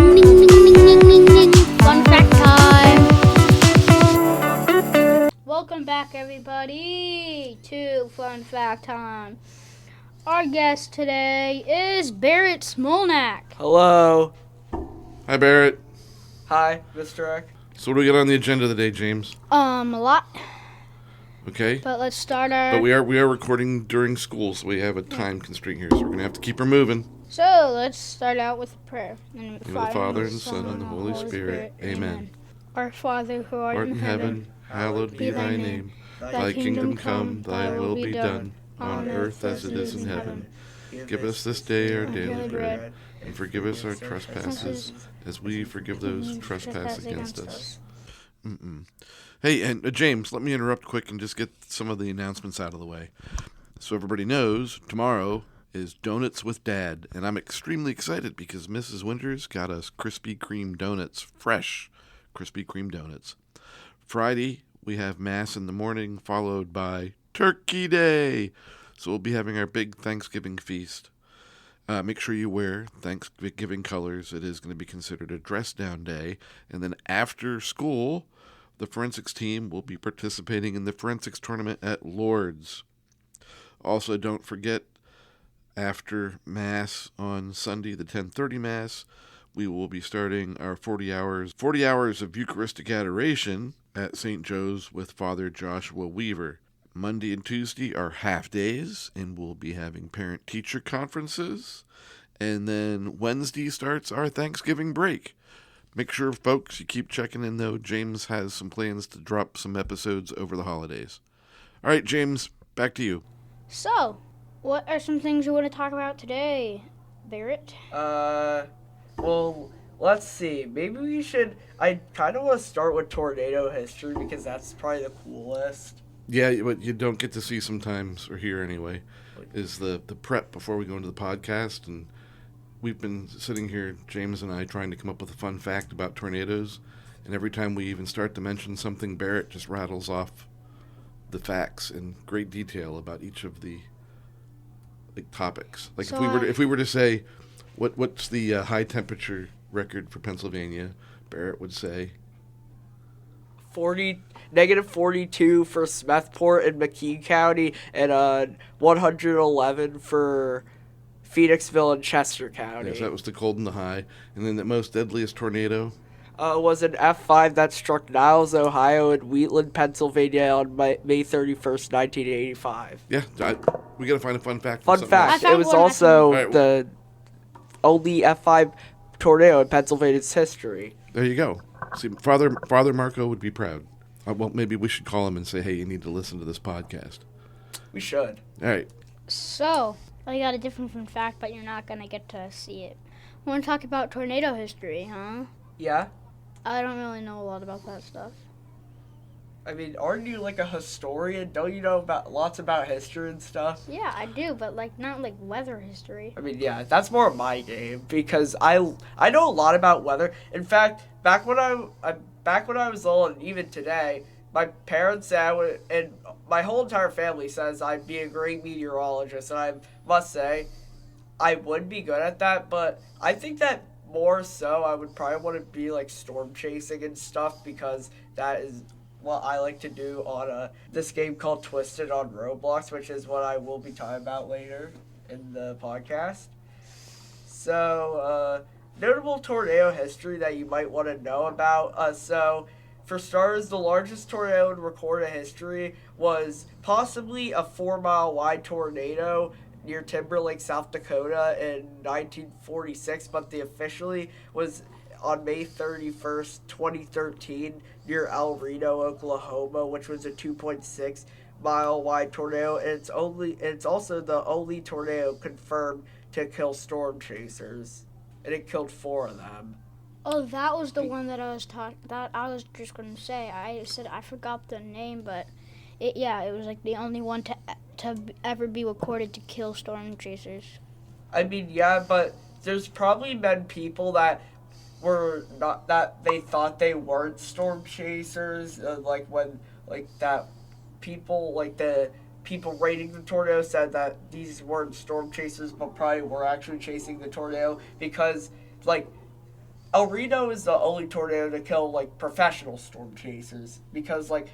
Ding, ding, ding, ding, ding, ding, ding. Fun fact time. Welcome back, everybody, to Fun Fact Time. Our guest today is Barrett Smolnak. Hello. Hi, Barrett. Hi, Misdirect. So what do we got on the agenda today, James? A lot, Okay. but let's start our... But we are recording during school, so we have a time constraint here, so we're going to have to keep her moving. So, let's start out with prayer. In the name In the name of the Father, and the Son, and the Holy Spirit. Amen. Our Father, who art in heaven, hallowed be thy name. Thy kingdom come, thy will be done, on earth as it is in heaven. Give us this day our daily bread, and forgive us our trespasses, as we forgive those who trespass against us. Hey, and James, let me interrupt quick and just get some of the announcements out of the way. So everybody knows, tomorrow is Donuts with Dad, and I'm extremely excited because Mrs. Winters got us Krispy Kreme donuts, fresh Krispy Kreme donuts. Friday, we have Mass in the morning, followed by Turkey Day. So we'll be having our big Thanksgiving feast. Make sure you wear Thanksgiving colors. It is going to be considered a dress-down day. And then after school, the forensics team will be participating in the forensics tournament at Lord's. Also, don't forget, after Mass on Sunday, the 10:30 Mass, we will be starting our 40 hours of Eucharistic adoration at St. Joe's with Father Joshua Weaver. Monday and Tuesday are half days, and we'll be having parent-teacher conferences. And then Wednesday starts our Thanksgiving break. Make sure, folks, you keep checking in, though. James has some plans to drop some episodes over the holidays. All right, James, back to you. So, what are some things you want to talk about today, Barrett? Well, let's see. Maybe we should... I kind of want to start with tornado history because that's probably the coolest. Yeah, what you don't get to see sometimes, or hear anyway, is the prep before we go into the podcast. And we've been sitting here, James and I, trying to come up with a fun fact about tornadoes. And every time we even start to mention something, Barrett just rattles off the facts in great detail about each of the topics. Like So, if we were to say, what's the high temperature record for Pennsylvania, Barrett would say -42 for Smethport in McKean County, and 111 for Phoenixville and Chester County. yes, that was the cold and the high. And then the most deadliest tornado Was an F5 that struck Niles, Ohio, and Wheatland, Pennsylvania on May 31st, 1985. Yeah, we got to find a fun fact. Fun fact, it was also the only F5 tornado in Pennsylvania's history. There you go. See, Father Marco would be proud. Well, maybe we should call him and say, hey, you need to listen to this podcast. We should. All right. So, I got a different fun fact, but you're not going to get to see it. I want to talk about tornado history, huh? Yeah? I don't really know a lot about that stuff. I mean, aren't you like a historian? Don't you know lots about history and stuff? Yeah, I do, but not weather history. I mean, yeah, that's more of my game because I know a lot about weather. In fact, back when I was little, and even today, my parents said and my whole entire family says I'd be a great meteorologist, and I must say I would be good at that. But I think that more so I would probably want to be storm chasing and stuff because that is what I like to do on this game called Twisted on Roblox, which is what I will be talking about later in the podcast. So, notable tornado history that you might want to know about. So, for starters, the largest tornado in recorded history was possibly a 4-mile wide tornado near Timberlake, South Dakota in 1946, but the officially was on May 31st, 2013, near El Reno, Oklahoma, which was a 2.6 mile wide tornado, and it's also the only tornado confirmed to kill storm chasers, and it killed 4 of them. Oh, that was the one that I was just going to say. I said I forgot the name, but it was the only one to ever be recorded to kill storm chasers. I mean, yeah, but there's probably been people that were not, that they thought they weren't storm chasers, when that people the people rating the tornado said that these weren't storm chasers but probably were actually chasing the tornado because El Reno is the only tornado to kill like professional storm chasers because like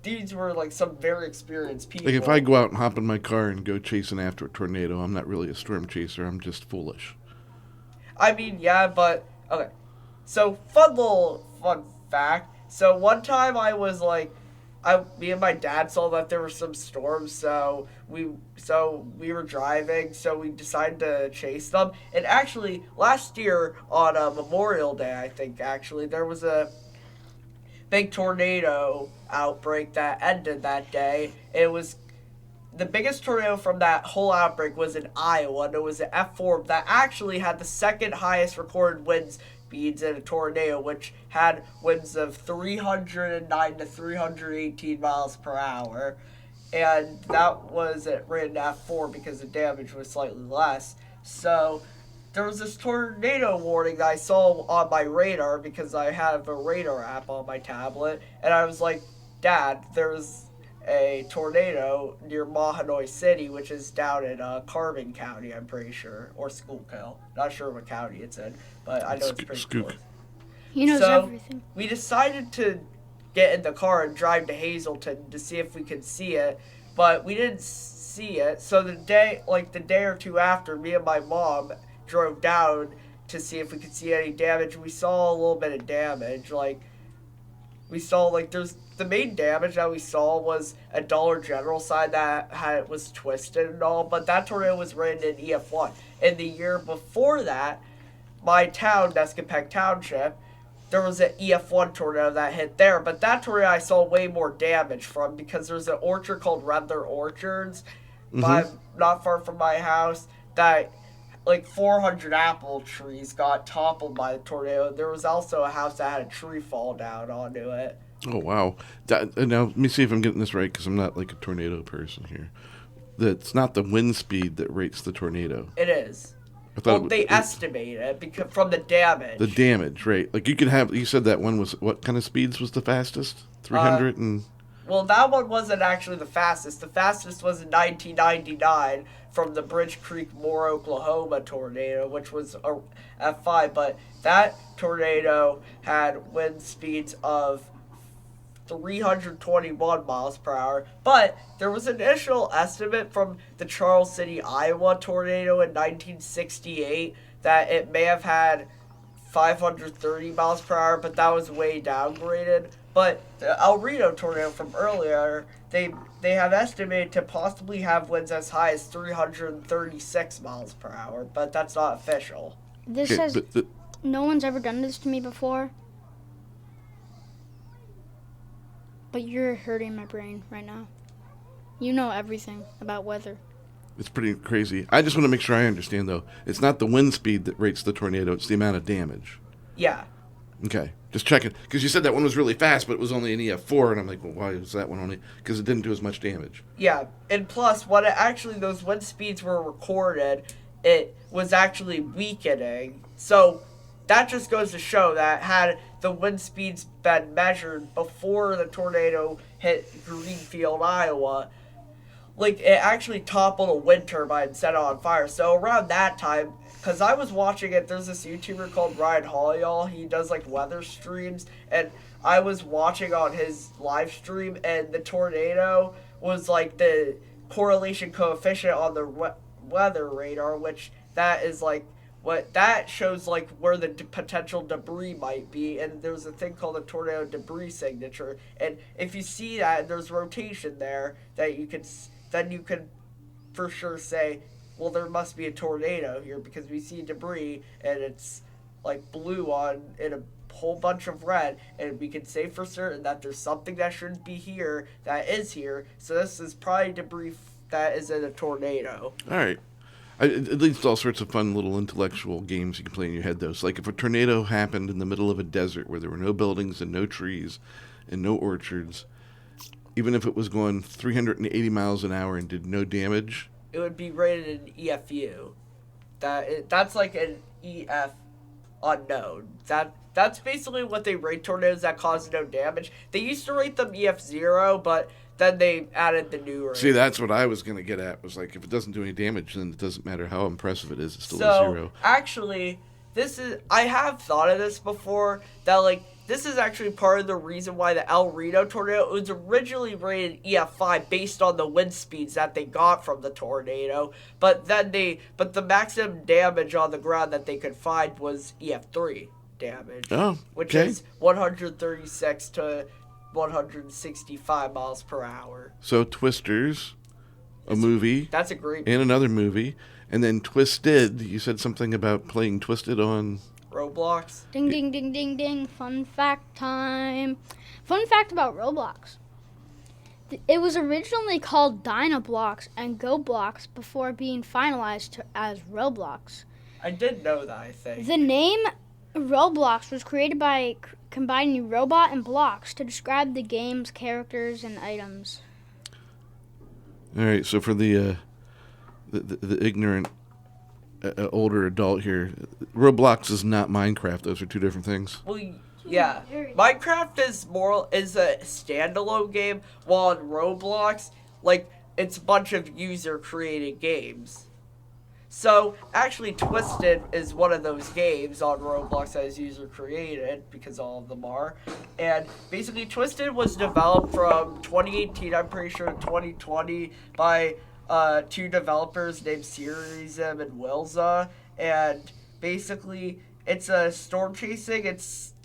these were like some very experienced people. Like if I go out and hop in my car and go chasing after a tornado, I'm not really a storm chaser. I'm just foolish. I mean, yeah, but okay. So fun fact. So one time I was like, me and my dad saw that there were some storms, so we were driving, so we decided to chase them. And actually, last year on Memorial Day, I think actually there was a big tornado outbreak that ended that day. It was the biggest tornado from that whole outbreak was in Iowa, and it was an F4 that actually had the second highest recorded wind speeds in a tornado, which had winds of 309 to 318 miles per hour. And that was rated F4 because the damage was slightly less. So there was this tornado warning that I saw on my radar because I have a radar app on my tablet. And I was like, Dad, there's a tornado near Mahanoy City, which is down in Carbon County, I'm pretty sure, or Schuylkill. Not sure what county it's in, but I know it's pretty close. He knows everything. We decided to get in the car and drive to Hazleton to see if we could see it, but we didn't see it. So the day or two after, me and my mom drove down to see if we could see any damage. We saw a little bit of damage. The main damage that we saw was a Dollar General sign that was twisted and all, but that tornado was rated in EF1. And the year before that, my town, Nescapeg Township, there was an EF1 tornado that hit there, but that tornado I saw way more damage from because there's an orchard called Redler Orchards, not far from my house, that like 400 apple trees got toppled by the tornado. There was also a house that had a tree fall down onto it. Oh, wow. Now, let me see if I'm getting this right, because I'm not like a tornado person here. It's not the wind speed that rates the tornado. It is. They estimate it because from the damage. The damage, right. Like you said that one was, what kind of speeds was the fastest? 300 and... Well, that one wasn't actually the fastest. The fastest was in 1999 from the Bridge Creek, Moore, Oklahoma tornado, which was a F5. But that tornado had wind speeds of 321 miles per hour. But there was an initial estimate from the Charles City, Iowa tornado in 1968 that it may have had 530 miles per hour, but that was way downgraded. But the El Reno tornado from earlier, they have estimated to possibly have winds as high as 336 miles per hour, but that's not official. This says no one's ever done this to me before. But you're hurting my brain right now. You know everything about weather. It's pretty crazy. I just want to make sure I understand, though. It's not the wind speed that rates the tornado. It's the amount of damage. Yeah. Okay. Just checking. Because you said that one was really fast, but it was only an EF4. And I'm like, well, why was that one only? Because it didn't do as much damage. Yeah. And plus, those wind speeds were recorded, it was actually weakening. So that just goes to show that had the wind speeds been measured before the tornado hit Greenfield, Iowa, like, it actually toppled a wind turbine and set it on fire. So around that time, because I was watching it, there's this YouTuber called Ryan Hollyall. He does, like, weather streams, and I was watching on his live stream, and the tornado was, like, the correlation coefficient on the weather radar, which that is, like, that shows like where the potential debris might be, and there's a thing called a tornado debris signature. And if you see that and there's rotation there, that you can for sure say, well, there must be a tornado here because we see debris and it's like blue in a whole bunch of red, and we can say for certain that there's something that shouldn't be here that is here. So this is probably debris that is in a tornado. All right. It leads to all sorts of fun little intellectual games you can play in your head, though. So, like, if a tornado happened in the middle of a desert where there were no buildings and no trees and no orchards, even if it was going 380 miles an hour and did no damage, it would be rated an EFU. That's like an EF unknown. That's basically what they rate tornadoes that cause no damage. They used to rate them EF0, but then they added the new rate. See, that's what I was going to get at. Was like, if it doesn't do any damage, then it doesn't matter how impressive it is. It's still a zero. Actually, I have thought of this before, that, like, this is actually part of the reason why the El Reno tornado was originally rated EF5 based on the wind speeds that they got from the tornado, but the maximum damage on the ground that they could find was EF3 damage, which is 136 to 165 miles per hour. So Twisters, a movie. That's a great movie. And another movie. And then Twisted, you said something about playing Twisted on... Roblox. Ding, ding, ding, ding, ding. Fun fact time. Fun fact about Roblox. It was originally called Dynablocks and GoBlocks before being finalized as Roblox. I did know that, I think. The name Roblox was created by combining robot and blocks to describe the game's characters and items. All right, so for the ignorant older adult here, Roblox is not Minecraft. Those are two different things. Well, yeah. Minecraft is a standalone game, while in Roblox, like, it's a bunch of user-created games. So, actually, Twisted is one of those games on Roblox that is user-created, because all of them are. And basically, Twisted was developed from 2018, I'm pretty sure, 2020, by two developers named Serizim and Wilza. And basically, it's a storm chasing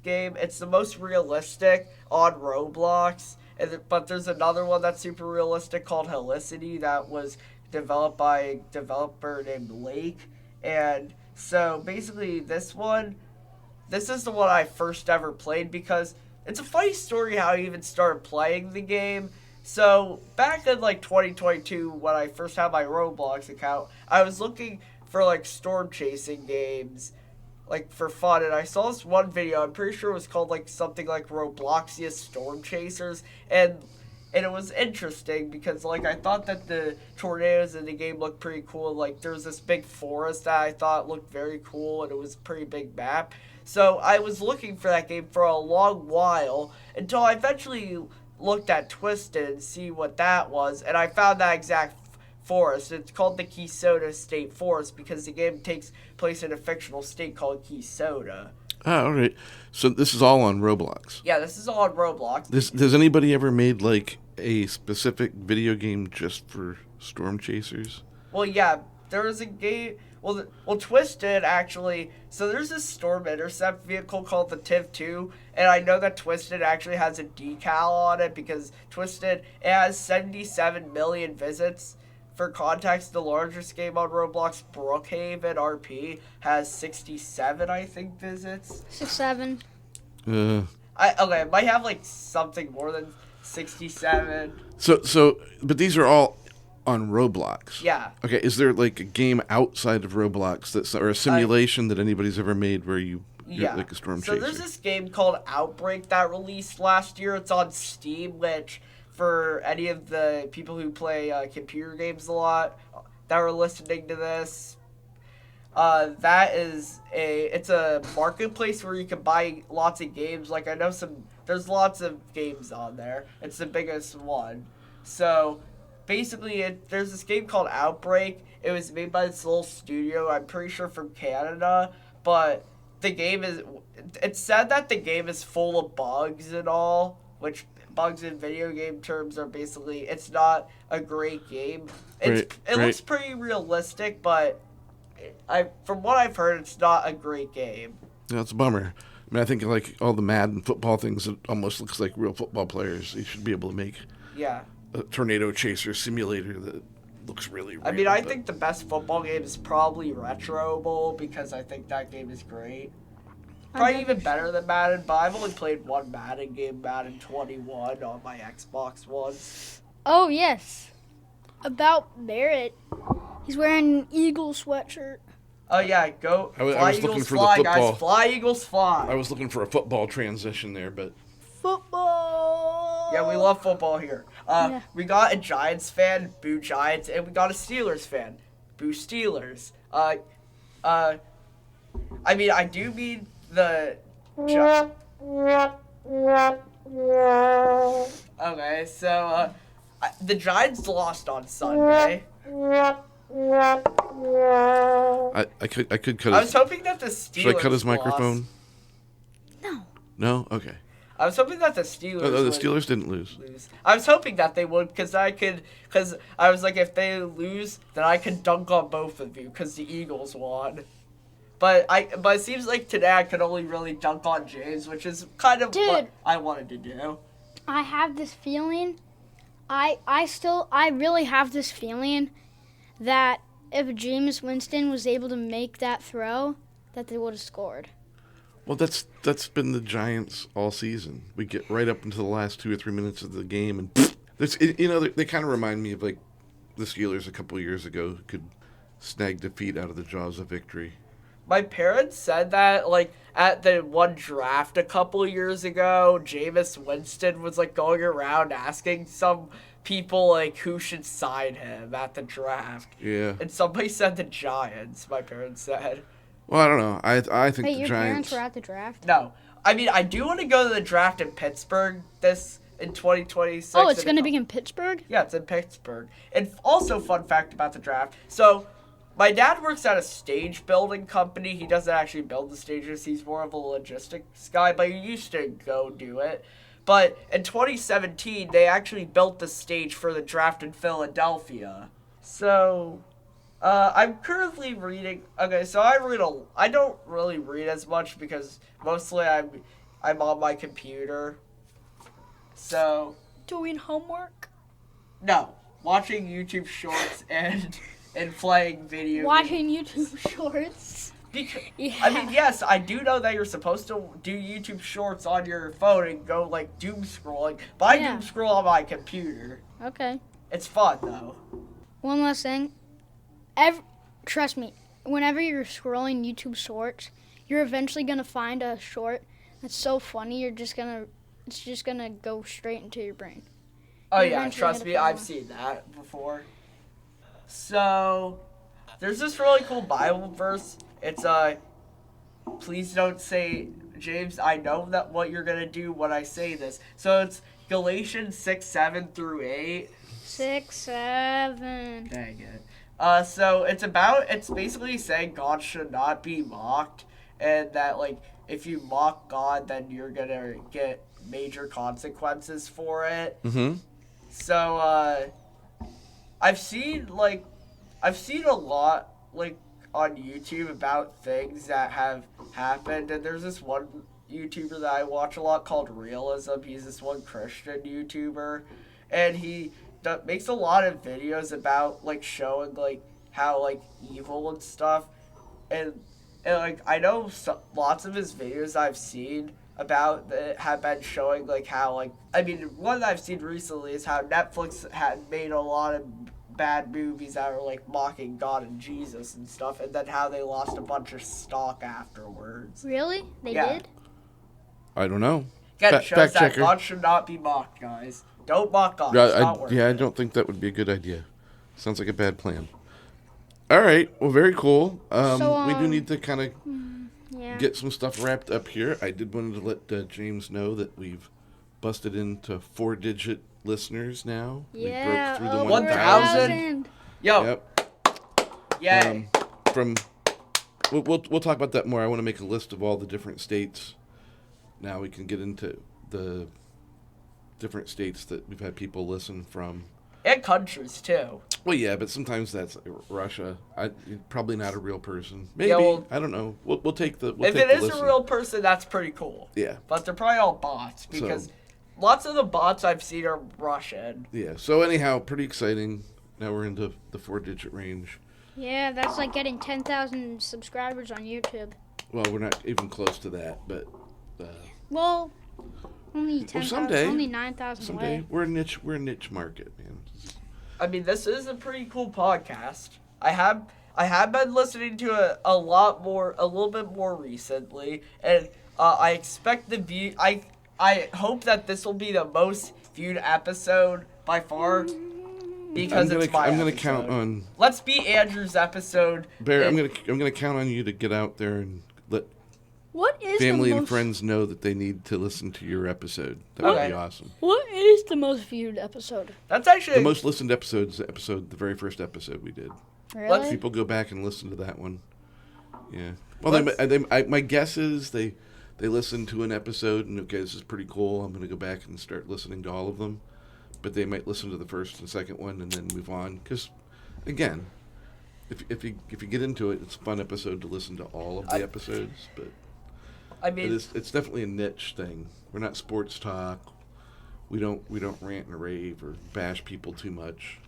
game. It's the most realistic on Roblox. But there's another one that's super realistic called Helicity that was developed by a developer named Lake. And so basically this is the one I first ever played, because it's a funny story how I even started playing the game. So back in like 2022, when I first had my Roblox account, I was looking for like storm chasing games, like for fun, and I saw this one video. I'm pretty sure it was called like something like Robloxia Storm Chasers, and it was interesting because, like, I thought that the tornadoes in the game looked pretty cool. Like, there was this big forest that I thought looked very cool, and it was a pretty big map. So I was looking for that game for a long while until I eventually looked at Twisted and see what that was, and I found that exact forest. It's called the Keysota State Forest because the game takes place in a fictional state called Keysota. Ah, all right. So this is all on Roblox. Yeah, this is all on Roblox. Has anybody ever made like a specific video game just for storm chasers? Well, yeah, there was a game. Well, Twisted actually. So there's this storm intercept vehicle called the TIV-2, and I know that Twisted actually has a decal on it because Twisted, it has 77 million visits. For context, the largest game on Roblox, Brookhaven RP, has 67, I think, visits. 67. It might have like something more than 67. But these are all on Roblox. Yeah. Okay, is there like a game outside of Roblox or a simulation that anybody's ever made where you're like a storm chaser? So there's this game called Outbreak that released last year. It's on Steam, which for any of the people who play computer games a lot that are listening to this, it's a marketplace where you can buy lots of games. Like, I know there's lots of games on there. It's the biggest one. So basically, there's this game called Outbreak. It was made by this little studio, I'm pretty sure from Canada, but it's said that the game is full of bugs and all, which bugs in video game terms are basically, it's not a great game. It looks pretty realistic, but from what I've heard, it's not a great game. Yeah, it's a bummer. I mean, I think like all the Madden football things, it almost looks like real football players. You should be able to make a tornado chaser simulator that looks really real. I mean, I think the best football game is probably Retro Bowl because I think that game is great. Probably even better than Madden, but I've only played one Madden game, Madden 21, on my Xbox One. Oh, yes. About Barrett. He's wearing an Eagle sweatshirt. Oh, yeah, go. I was fly looking Eagles for fly, the football. Guys. Fly, Eagles, fly. I was looking for a football transition there, but... Football! Yeah, we love football here. We got a Giants fan, boo Giants, and we got a Steelers fan, boo Steelers. I mean, I do mean the... Okay, so, the Giants lost on Sunday. I could cut. I was hoping that the Steelers. Should I cut his microphone? No. No. Okay. I was hoping that the Steelers. No, the Steelers didn't lose. I was hoping that they would, because I was like, if they lose, then I could dunk on both of you, because the Eagles won. But it seems like today I could only really dunk on James, which is kind of what I wanted to do. I have this feeling. I really have this feeling that if Jameis Winston was able to make that throw, that they would have scored. Well, that's been the Giants all season. We get right up into the last 2 or 3 minutes of the game, and they kind of remind me of like the Steelers a couple of years ago, who could snag defeat out of the jaws of victory. My parents said that, like, at the one draft a couple of years ago, Jameis Winston was, like, going around asking some people, like, who should sign him at the draft. Yeah. And somebody said the Giants, my parents said. Well, I don't know. I think Wait, the your Giants... parents were at the draft? No. I mean, I do want to go to the draft in Pittsburgh in 2026. Oh, it's going to be in Pittsburgh? Yeah, it's in Pittsburgh. And also, fun fact about the draft. So, my dad works at a stage building company. He doesn't actually build the stages. He's more of a logistics guy, but he used to go do it. But in 2017, they actually built the stage for the draft in Philadelphia. So, I'm currently reading. Okay, so I don't really read as much because mostly I'm on my computer. So, doing homework? No, watching YouTube shorts and playing video. Watching YouTube shorts. Yeah. I mean, yes, I do know that you're supposed to do YouTube shorts on your phone and go like doom scrolling, but I doom scroll on my computer. Okay. It's fun though. One last thing. Trust me, whenever you're scrolling YouTube shorts, you're eventually gonna find a short that's so funny it's just gonna go straight into your brain. Oh yeah, trust me, I've seen that before. So, there's this really cool Bible verse. It's please don't say, James, I know that what you're gonna do when I say this. So it's Galatians 6:7 through 8. 6:7. Dang it. So it's basically saying God should not be mocked, and that like if you mock God, then you're gonna get major consequences for it. Mm-hmm. So I've seen a lot like on YouTube about things that have happened, and there's this one YouTuber that I watch a lot called Realism. He's this one Christian YouTuber, and he makes a lot of videos about like showing like how like evil and stuff, and like I know lots of his videos I've seen about that have been showing like how like I mean one that I've seen recently is how Netflix had made a lot of bad movies that are like mocking God and Jesus and stuff, and then how they lost a bunch of stock afterwards. Really? They did? I don't know. Again, it shows that God should not be mocked, guys. Don't mock God. I don't think that would be a good idea. Sounds like a bad plan. All right. Well, very cool. We do need to kind of get some stuff wrapped up here. I did want to let James know that we've busted into 4-digit listeners now. Yeah. We broke through the 1,000. Yo. Yep. Yay. We'll talk about that more. I want to make a list of all the different states. Now we can get into the different states that we've had people listen from. And countries, too. Well, yeah, but sometimes that's Russia. Probably not a real person. Maybe. Yeah, well, I don't know. We'll take the if it is a real person, that's pretty cool. Yeah. But they're probably all bots, because lots of the bots I've seen are Russian. Yeah, so anyhow, pretty exciting. Now we're into the 4-digit range. Yeah, that's like getting 10,000 subscribers on YouTube. Well, we're not even close to that, but... well, only 10,000, only 9,000 someday. We're a niche market, man. I mean, this is a pretty cool podcast. I have been listening to it a little bit more recently, and I expect the view. I hope that this will be the most viewed episode by far, because it's my I'm gonna episode. count on. Let's beat Andrew's episode. Barrett, I'm gonna count on you to get out there and let what is family and friends know that they need to listen to your episode. That would be awesome. What is the most viewed episode? That's actually the most listened episode. The very first episode we did. Really? People go back and listen to that one. Yeah. Well, my guess is they listen to an episode and, okay, this is pretty cool. I'm going to go back and start listening to all of them. But they might listen to the first and second one and then move on. Because, again, if you get into it, it's a fun episode to listen to all of the episodes. But I mean, it's definitely a niche thing. We're not sports talk. We don't rant and rave or bash people too much.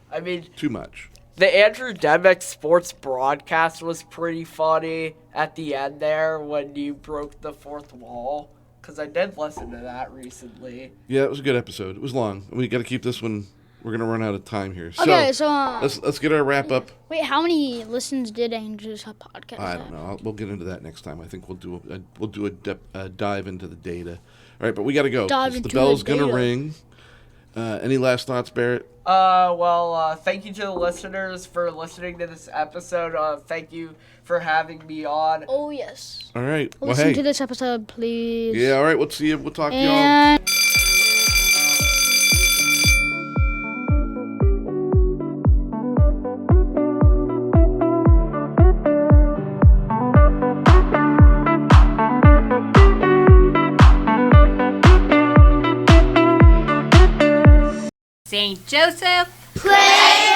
I mean, too much. The Andrew Demick sports broadcast was pretty funny at the end there when you broke the fourth wall. Because I did listen to that recently. Yeah, it was a good episode. It was long. We got to keep this one. We're gonna run out of time here. Okay, so let's get our wrap up. Wait, how many listens did Andrew's podcast? I don't know. We'll get into that next time. I think we'll do a dive into the data. All right, but we got to go. The bell's gonna ring. Any last thoughts, Barrett? Thank you to the listeners for listening to this episode. Thank you for having me on. Oh, yes. All right. Listen to this episode, please. Yeah, all right. We'll see you. We'll talk to y'all. St. Joseph, pray